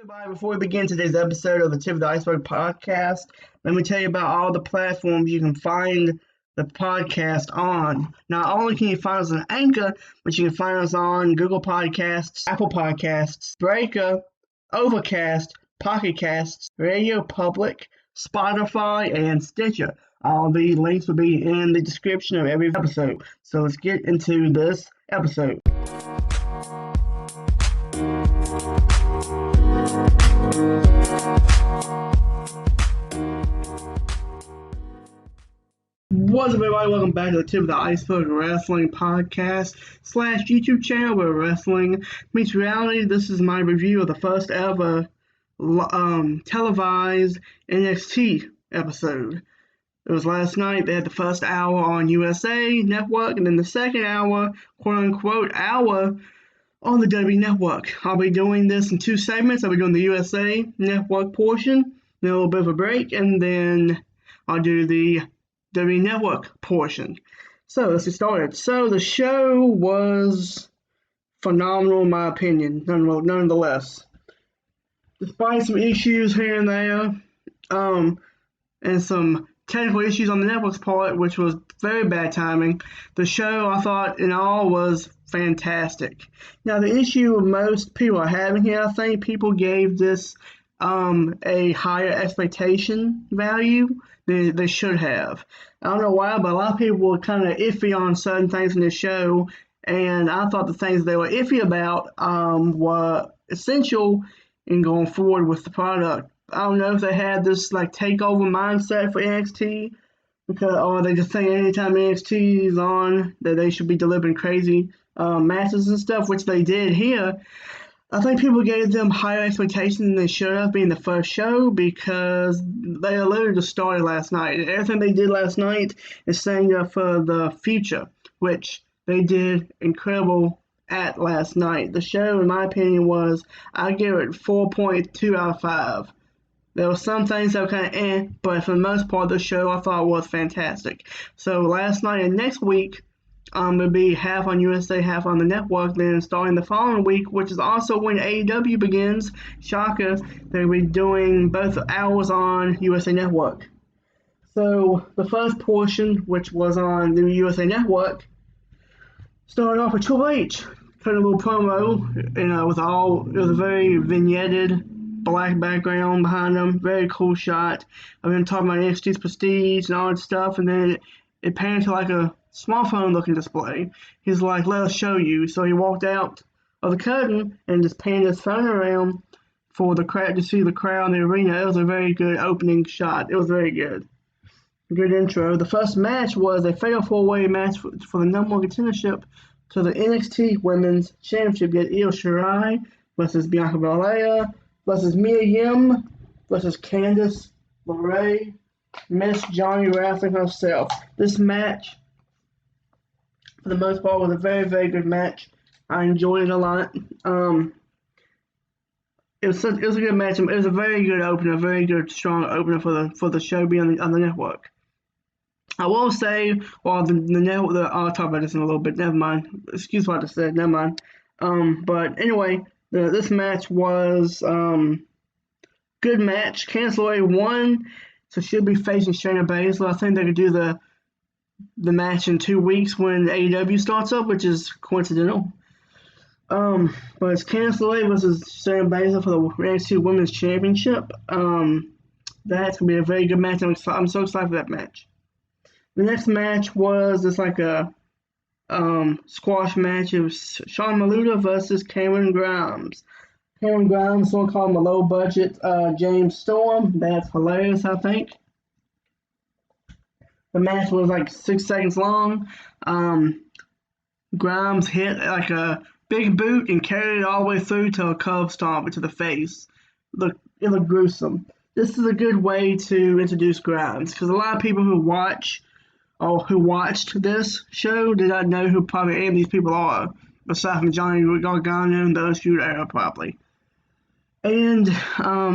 Everybody, before we begin today's episode of the Tip of the Iceberg podcast, let me tell you about all the platforms you can find the podcast on. Not only can you find us on Anchor, but you can find us on Google Podcasts, Apple Podcasts, Breaker, Overcast, Pocket Casts, Radio Public, Spotify, and Stitcher. All the links will be in the description of every episode. So let's get into this episode. What's up, everybody? Welcome back to the Tip of the Iceberg Wrestling Podcast / YouTube channel where wrestling meets reality. This is my review of the first ever televised NXT episode. It was last night. They had the first hour on USA Network, and then the second hour, quote-unquote, hour on the WWE Network. I'll be doing this in two segments. I'll be doing the USA Network portion, then a little bit of a break, and then I'll do the WWE Network portion. So let's get started. So the show was phenomenal in my opinion, nonetheless. Despite some issues here and there, and some technical issues on the network's part, which was very bad timing, the show, I thought, in all, was fantastic. Now, the issue most people are having here, I think people gave this a higher expectation value than they should have. I don't know why, but a lot of people were kind of iffy on certain things in the show, and I thought the things they were iffy about were essential in going forward with the product. I don't know if they had this takeover mindset for NXT, or they just think anytime NXT is on that they should be delivering crazy matches and stuff, which they did here. I think people gave them higher expectations than they should have, being the first show, because they literally just started last night. And everything they did last night is setting up for the future, which they did incredible at last night. The show, in my opinion, I give it 4.2 out of 5. There were some things that were kind of but for the most part, the show I thought was fantastic. So last night and next week, it'll be half on USA, half on the network. Then starting the following week, which is also when AEW begins, shocker, they'll be doing both hours on USA Network. So the first portion, which was on the USA Network, started off with Triple H. Cut a little promo, it was a very vignetted black background behind him, very cool shot of him talking about NXT's prestige and all that stuff, and then it panned to a smartphone looking display. He's like, let us show you. So he walked out of the curtain and just panned his phone around for the crowd to see the crowd in the arena. It was a very good opening shot. It was very good. Good intro. The first match was a fatal four-way match for the number one contendership to the NXT Women's Championship. Yet Io Shirai versus Bianca Belair versus Mia Yim versus Candice LeRae, Miss Johnny Wrestling herself. This match, for the most part, was a very, very good match. I enjoyed it a lot. It was a good match. It was a very good opener, a very good, strong opener for the show being on the network. I will say, I'll talk about this in a little bit. Never mind. Excuse what I just said. Never mind. But anyway, this match was good match. Candice LeRae won, so she'll be facing Shayna Baszler. I think they could do the match in 2 weeks when AEW starts up, which is coincidental. But it's Candice LeRae versus Shayna Baszler for the NXT Women's Championship. That's gonna be a very good match. I'm so excited for that match. The next match was just a squash match. It was Sean Maluta versus Cameron Grimes. Cameron Grimes, someone called him a low budget James Storm. That's hilarious, I think. The match was 6 seconds long. Grimes hit a big boot and carried it all the way through to a curb stomp into the face. It looked gruesome. This is a good way to introduce Grimes, because a lot of people who watched this show did not know who probably any of these people are, aside from Johnny Gargano and those Attitude Era probably. And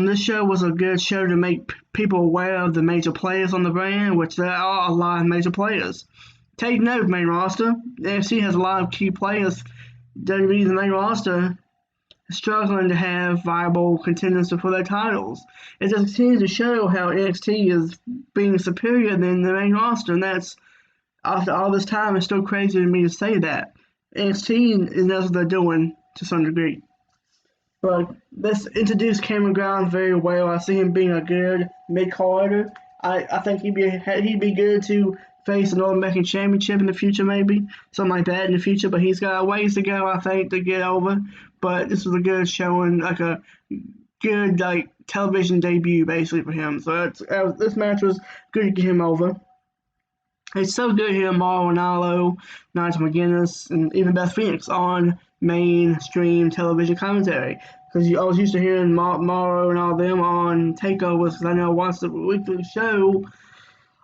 this show was a good show to make people aware of the major players on the brand, which there are a lot of major players. Take note, main roster. The NFC has a lot of key players. WWE's main roster struggling to have viable contenders for their titles. It just continues to show how NXT is being superior than the main roster, and that's after all this time. It's still crazy to me to say that NXT knows what they're doing to some degree. But this introduced Cameron Grimes very well. I see him being a good mid-carder. I think he'd be good to face an North American Championship in the future, maybe something like that in the future. But he's got a ways to go, I think, to get over. But this was a good showing, like a good television debut, basically for him. So this match was good to get him over. It's so good hearing Mauro Ranallo, Nigel McGuinness, and even Beth Phoenix on mainstream television commentary. Because I was used to hearing Mauro and all them on takeovers, because I know I watched the weekly show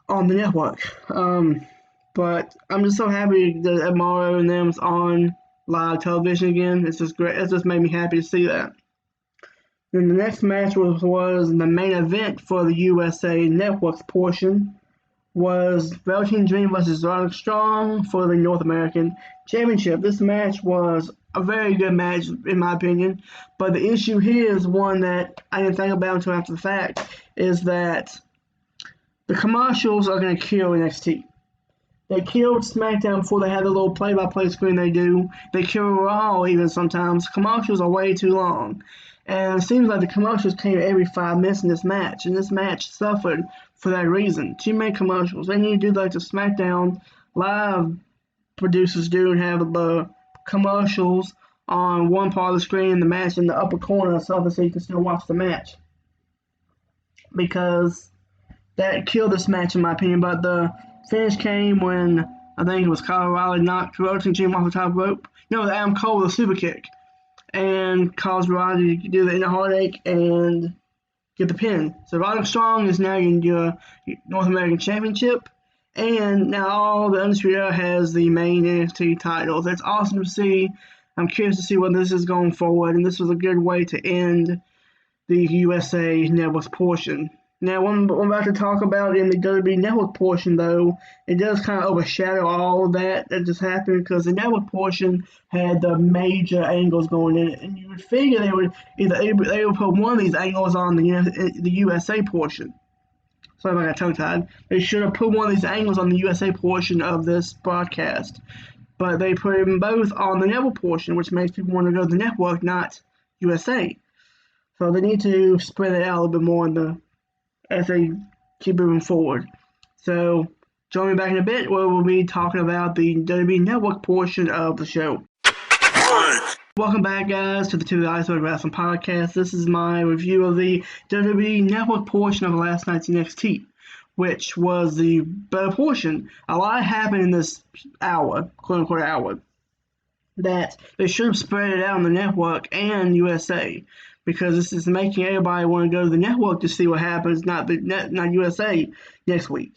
on the network. But I'm just so happy that Mauro and them's on live television again. It's just great. It just made me happy to see that. Then the next match was the main event for the USA Network's portion. Was Velveteen Dream versus Roderick Strong for the North American Championship. This match was a very good match, in my opinion, but the issue here is one that I didn't think about until after the fact, is that the commercials are going to kill NXT. They killed SmackDown before they had the little play-by-play screen they do. They kill Raw even sometimes. Commercials are way too long. And it seems like the commercials came every 5 minutes in this match, and this match suffered for that reason. Too many commercials. They need to do like the SmackDown live producers do and have the commercials on one part of the screen, the match in the upper corner, so you can still watch the match. Because that killed this match, in my opinion. But the finish came when I think it was Kyle O'Reilly knocked Velveteen Dream off the top rope. No, Adam Cole with a super kick. And caused Roddy to do the inner heartache and get the pin. So Roderick Strong is now in your North American Championship, and now all the Undisputed Era has the main NXT titles. That's awesome to see. I'm curious to see what this is going forward, and this was a good way to end the USA Network's portion. Now, what I'm about to talk about in the WWE Network portion, though, it does kind of overshadow all of that just happened, because the network portion had the major angles going in it, and you would figure they would put one of these angles on the USA portion. Sorry if I got tongue-tied. They should have put one of these angles on the USA portion of this broadcast, but they put them both on the network portion, which makes people want to go to the network, not USA. So they need to spread it out a little bit more as they keep moving forward. So, join me back in a bit where we'll be talking about the WWE Network portion of the show. Welcome back, guys, to the Iceberg Wrestling Podcast. This is my review of the WWE Network portion of last night's NXT, which was the better portion. A lot happened in this hour, quote-unquote hour, that they should have spread it out on the network and USA, because this is making everybody want to go to the network to see what happens, not USA next week.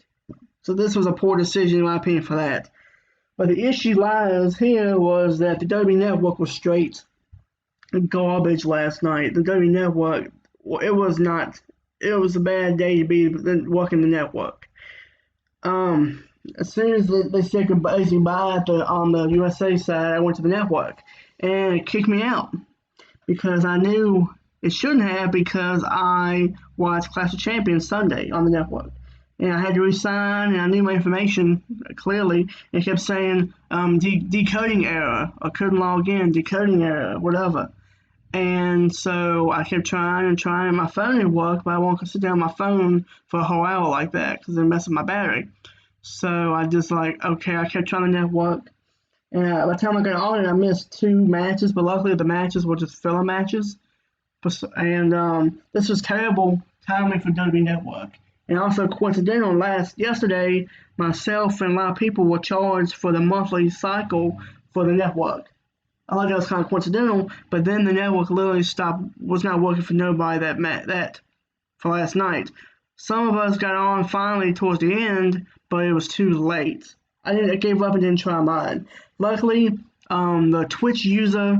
So this was a poor decision, in my opinion, for that. But the issue lies here was that the WWE Network was straight garbage last night. The WWE Network, it was a bad day to be working the network. As soon as they said goodbye on the USA side, I went to the network, and it kicked me out, because I knew it shouldn't have, because I watched Clash of Champions Sunday on the network. And I had to resign, and I knew my information clearly. And it kept saying decoding error, or couldn't log in, decoding error, whatever. And so I kept trying, and my phone would work, but I won't sit down on my phone for a whole hour like that, because it messed with my battery. So I just I kept trying the network. And by the time I got on it, I missed 2 matches, but luckily the matches were just filler matches. And this was terrible timing for WWE Network. And also coincidental, yesterday, myself and a lot of people were charged for the monthly cycle for the network. I thought that was kind of coincidental, but then the network literally was not working for nobody that for last night. Some of us got on finally towards the end, but it was too late. I gave up and didn't try mine. Luckily, the Twitch user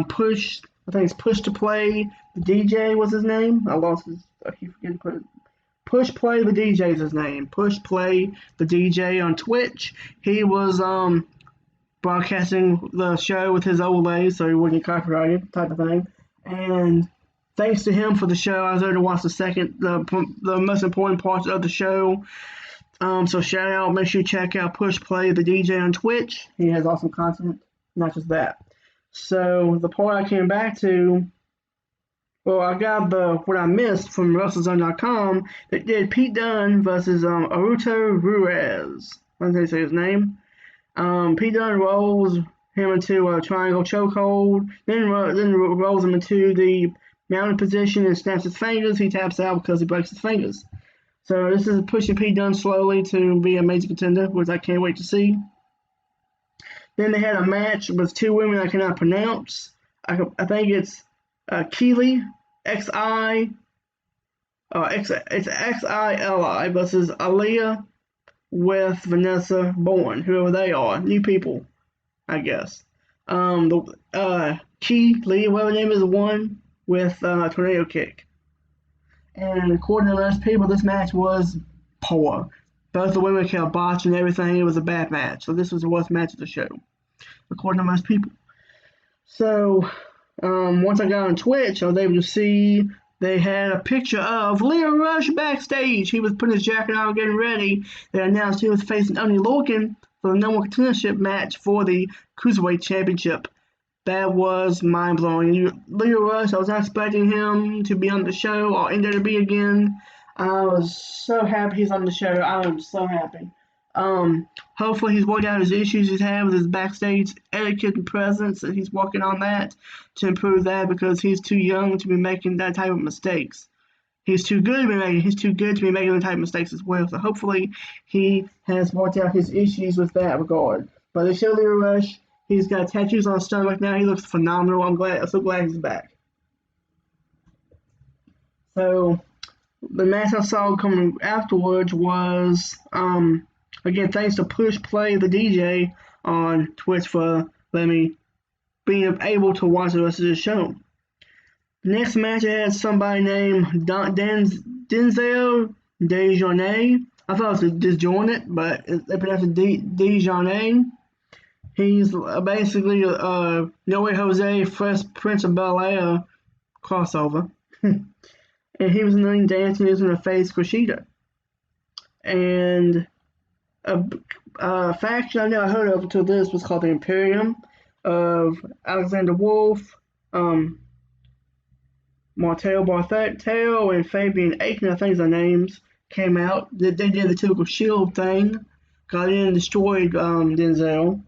Push to Play, the DJ was his name. I keep forgetting to put it. Push Play the DJ is his name. Push Play the DJ on Twitch. He was broadcasting the show with his overlay, so he wouldn't get copyrighted, type of thing. And thanks to him for the show, I was able to watch the most important parts of the show. So shout out, make sure you check out Push Play the DJ on Twitch. He has awesome content, not just that. So the part I came back to, well, I got what I missed from WrestleZone.com. They did Pete Dunne versus Aruto Ruiz. That's how you say his name. Pete Dunne rolls him into a triangle chokehold, then rolls him into the mounted position and snaps his fingers. He taps out because he breaks his fingers. So this is pushing Pete Dunne slowly to be a major contender, which I can't wait to see. Then they had a match with two women I cannot pronounce. I think it's Keely, Xili versus Aaliyah with Vanessa Bourne, whoever they are, new people, I guess. Keely, whatever her name is, won with a tornado kick. And according to most people, this match was poor. Both the women kept botching everything. It was a bad match. So this was the worst match of the show, according to most people. So once I got on Twitch, I was able to see they had a picture of Leo Rush backstage. He was putting his jacket on, getting ready. They announced he was facing Oney Lorcan for the number one contendership match for the Cruiserweight Championship. That was mind-blowing. Leo Rush, I was not expecting him to be on the show or in WWE again. I was so happy he's on the show. I am so happy. Hopefully he's worked out his issues he's had with his backstage etiquette and presence, and he's working on that to improve that because he's too young to be making that type of mistakes. He's too good to be making the type of mistakes as well. So hopefully he has worked out his issues with that regard. But they show Leo Rush. He's got tattoos on his stomach now. He looks phenomenal. I'm so glad he's back. So the match I saw coming afterwards was again, thanks to Push Play the DJ on Twitch for letting me being able to watch the rest of the show. The next match I had somebody named Denzel Dejournay. I thought it was Disjointed, but they pronounce it Dejournay. He's basically No Way Jose, Fresh Prince of Bel-Air crossover. And he was in the ring dancing using a face Kushida. And a faction I never heard of until this was called the Imperium of Alexander Wolf, Martel Barthel, and Fabian Aiken, I think their names, came out. They did the typical Shield thing, got in and destroyed Denzel.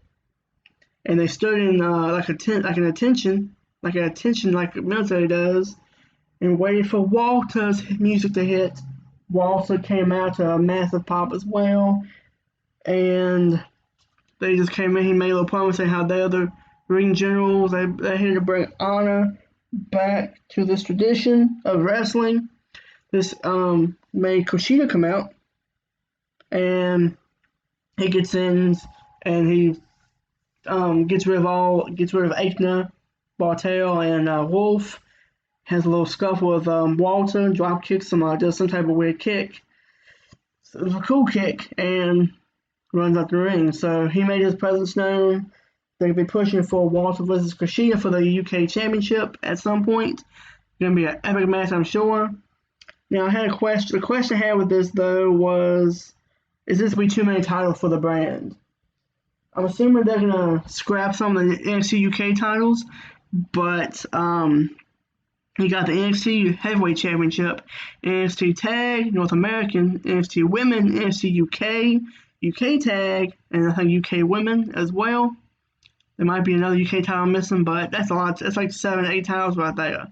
And they stood in like an attention like the military does, and waited for Walter's music to hit. Walter came out to a massive pop as well, and they just came in. He made a little promise saying how they're the ring generals. They're here to bring honor back to this tradition of wrestling. This made Kushida come out, and he gets in and he gets rid of Aichner, Bartel, and Wolf. Has a little scuffle with Walter, drop kicks him, does some type of weird kick. So it was a cool kick, and runs out the ring. So he made his presence known. They'll be pushing for Walter versus Kushida for the UK Championship at some point. It's going to be an epic match, I'm sure. Now, I had a question. The question I had with this, though, was, is this be too many titles for the brand? I'm assuming they're going to scrap some of the NXT UK titles, but you got the NXT Heavyweight Championship, NXT Tag, North American, NXT Women, NXT UK, UK Tag, and I think UK Women as well. There might be another UK title missing, but that's a lot. It's like 7 or 8 titles right there.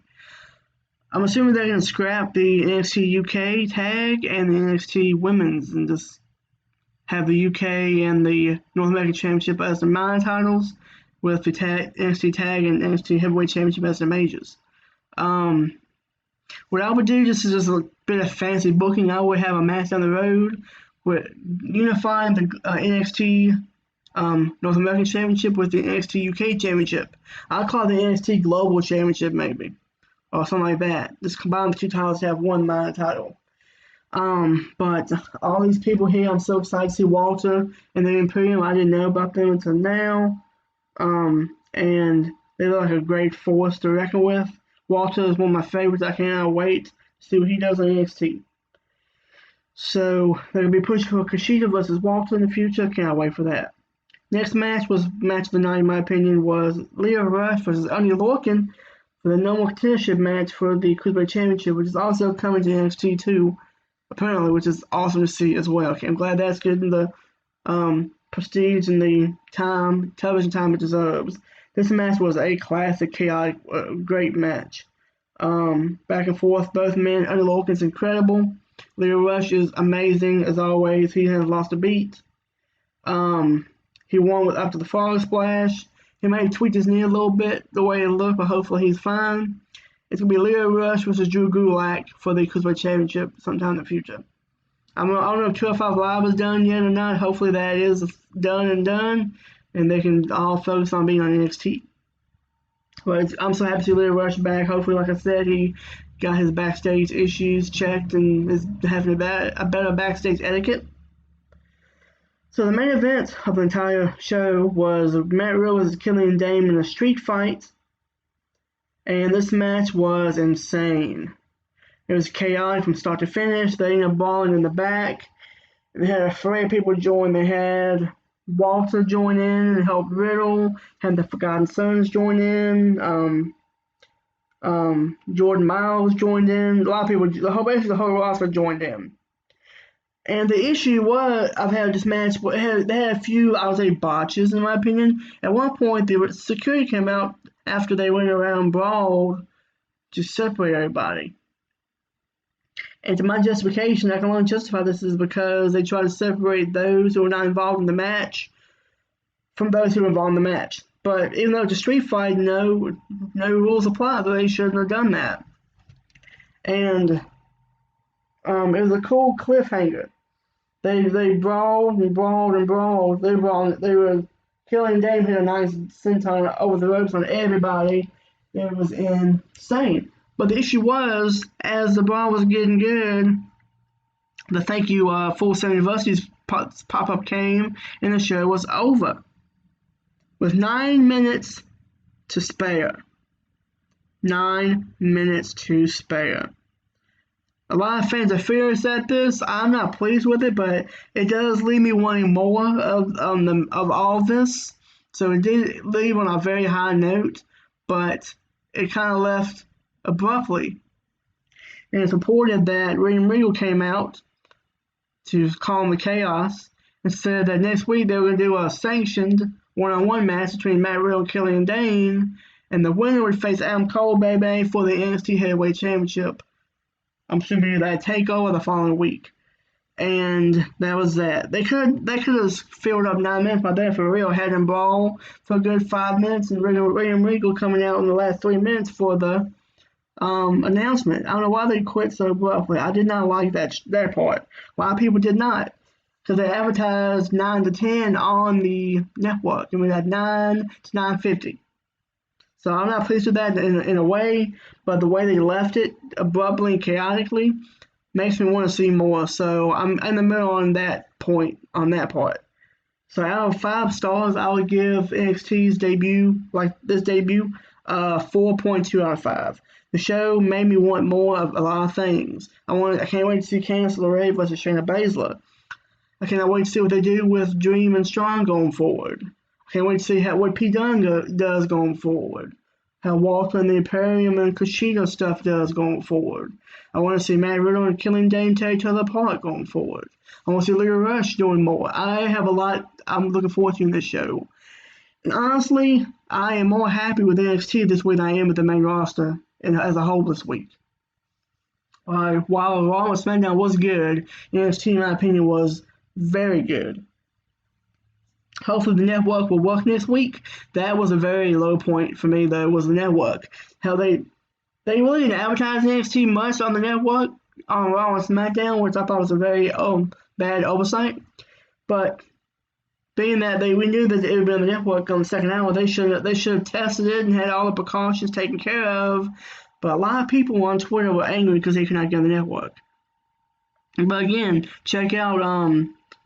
I'm assuming they're going to scrap the NXT UK Tag and the NXT Women's and just have the UK and the North American Championship as the minor titles, with the NXT Tag and NXT Heavyweight Championship as the majors. What I would do, just as a bit of fancy booking, I would have a match down the road with unifying the NXT North American Championship with the NXT UK Championship. I'll call it the NXT Global Championship, maybe, or something like that. Just combine the two titles to have one minor title. But all these people here, I'm so excited to see Walter and the Imperium. I didn't know about them until now. And they look like a great force to reckon with Walter is one of my favorites. I cannot wait to see what he does on NXT. So they're going to be pushing for Kushida versus Walter in the future. Cannot wait for that. Next match match of the night, in my opinion, was Lio Rush versus Oney Lorcan for the number one contendership match for the Cruiserweight Championship, which is also coming to NXT too, apparently, which is awesome to see as well. Okay, I'm glad that's getting the prestige and the television time it deserves. This match was a classic, chaotic, great match. Back and forth, both men. Oney Lorcan's incredible. Lio Rush is amazing as always. He has lost a beat. He won after the frog splash. He may have tweaked his knee a little bit the way it looked, but hopefully he's fine. It's going to be Lio Rush versus Drew Gulak for the Cruiserweight Championship sometime in the future. I don't know if 205 Live is done yet or not. Hopefully that is done, and they can all focus on being on NXT. But I'm so happy to see Lio Rush back. Hopefully, like I said, he got his backstage issues checked and is having a better backstage etiquette. So the main event of the entire show was Matt Riddle versus Killian Dane in a street fight. And this match was insane. It was chaotic from start to finish. They ended up balling in the back. They had a array of people join. They had Walter join in and help Riddle. Had the Forgotten Sons join in. Jordan Miles joined in. A lot of people, basically the whole roster joined in. And the issue was, I've had this match, they had a few, I would say, botches in my opinion. At one point, the security came out after they went around and brawled to separate everybody. And to my justification, I can only justify this is because they try to separate those who were not involved in the match from those who were involved in the match. But even though it's a street fight, no rules apply, so they shouldn't have done that. And it was a cool cliffhanger. They brawled and brawled and brawled. They were Killian Dane hit a nice senton over the ropes on everybody. It was insane. But the issue was, as the brawl was getting good, the thank you Full Sail University's pop-up came, and the show was over. With 9 minutes to spare. 9 minutes to spare. A lot of fans are furious at this. I'm not pleased with it, but it does leave me wanting more of all of this. So it did leave on a very high note, but it kind of left abruptly. And it's reported that William Regal came out to calm the chaos and said that next week they were going to do a sanctioned one-on-one match between Matt Riddle and Killian Dane, and the winner would face Adam Cole, baby, for the NXT Heavyweight Championship. I'm assuming that takeover the following week. And that was that. They could have filled up 9 minutes by then for real, had them brawl for a good 5 minutes, and William Regal coming out in the last 3 minutes for the announcement. I don't know why they quit so abruptly. I did not like that part. A lot of people did not. Because they advertised 9 to 10 on the network. And we had 9 to 9:50. So I'm not pleased with that in a way, but the way they left it abruptly and chaotically makes me want to see more. So I'm in the middle on that part. So out of 5 stars, I would give NXT's debut, 4.2 out of 5. The show made me want more of a lot of things. I can't wait to see Candice LeRae versus Shayna Baszler. I cannot wait to see what they do with Dream and Strong going forward. I can't wait to see what Pete Dunne does going forward. How Walter and the Imperium and Kushida stuff does going forward. I want to see Matt Riddle and Killian Dane tear each other apart going forward. I want to see Lio Rush doing more. I have a lot I'm looking forward to in this show. And honestly, I am more happy with NXT this week than I am with the main roster as a whole this week. While Raw and SmackDown was good, NXT, in my opinion, was very good. Hopefully the network will work next week. That was a very low point for me, though, was the network. How they really didn't advertise NXT much on the network, on Raw and SmackDown, which I thought was a very bad oversight. But being that we knew that it would be on the network on the second hour, they should have tested it and had all the precautions taken care of. But a lot of people on Twitter were angry because they could not get on the network. But again, check out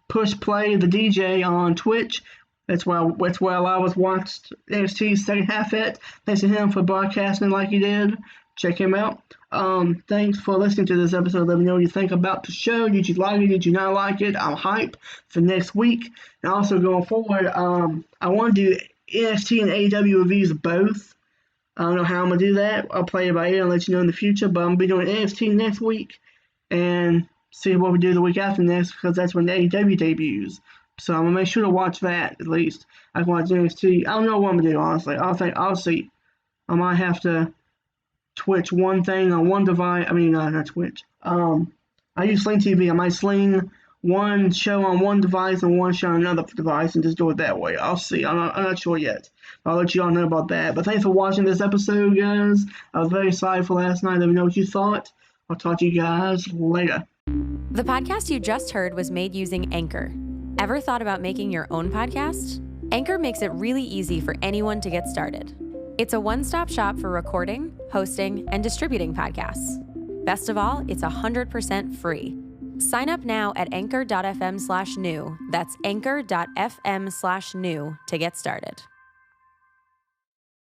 Push Play the DJ on Twitch. That's where a lot of us watched NXT's second half at. Thanks to him for broadcasting like he did check him out. Thanks for listening to this episode. Let me know what you think about the show. Did you like it? Did you not like it? I'm hyped for next week. And also going forward, I want to do NXT and AEW reviews both. I don't know how I'm going to do that. I'll play it by ear and let you know in the future. But I'm going to be doing NXT next week and see what we do the week after next, because that's when the AEW debuts. So I'm going to make sure to watch that at least. I can watch NXT. I don't know what I'm going to do, honestly. I'll see. I might have to Twitch one thing on one device. I mean, not Twitch. I use Sling TV. I might sling one show on one device and one show on another device and just do it that way. I'll see. I'm not sure yet. I'll let you all know about that. But thanks for watching this episode, guys. I was very excited for last night. Let me know what you thought. I'll talk to you guys later. The podcast you just heard was made using Anchor. Ever thought about making your own podcast? Anchor makes it really easy for anyone to get started. It's a one-stop shop for recording, hosting, and distributing podcasts. Best of all, it's 100% free. Sign up now at anchor.fm/new. That's anchor.fm/new to get started.